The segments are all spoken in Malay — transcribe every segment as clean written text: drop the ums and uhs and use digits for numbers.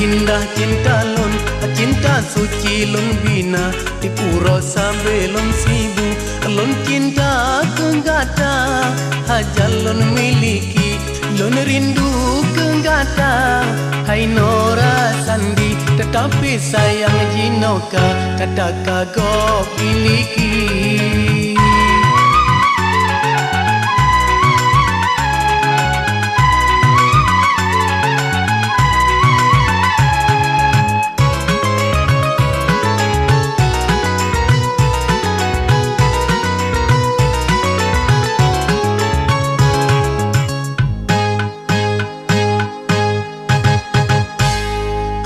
indah cinta lon, cinta suci lon bina di pura sabelon sibu. Lon cinta kenggata hajal lon miliki, lon rindu kenggata hai Nora Sandi. Tetapi sayang jinoka kata kagok miliki.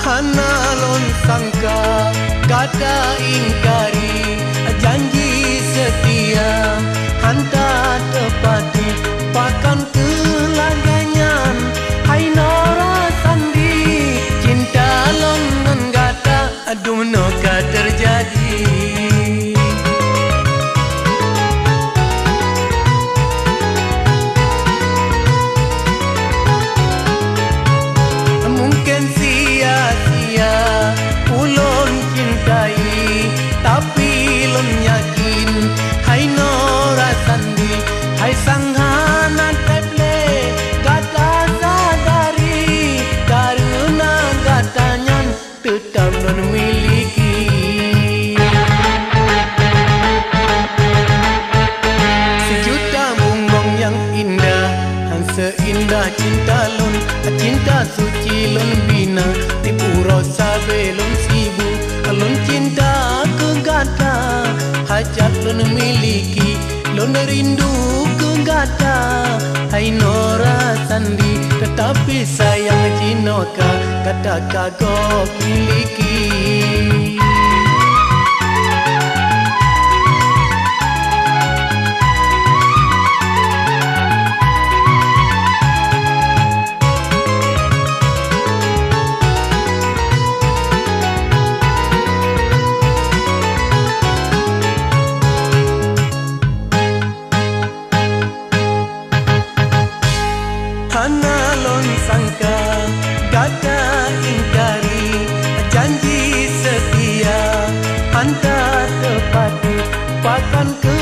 Hanalon sangka kata ingkari janji setia, hanta tepati pakan kelanganyan. Hai Nora Sandi, cinta lon nenggata aduh noka terjadi. Mungkin sia-sia ulun cintai, tapi lun yakin hai Nora Sandi, hai sanghana teple kata sadari, karena katanya tetap lun miliki. Sejuta bumbung yang indah, seindah cinta lun, cinta suci lun bina di pura sabelon sibu. Lun cinta kenggata hajat lun miliki, lun rindu kenggata hai Nora Sandi. Tetapi sayang jinoka kata kagok miliki. Hanalon sangka kata ingkari janji setia, hanta tepati pakan ke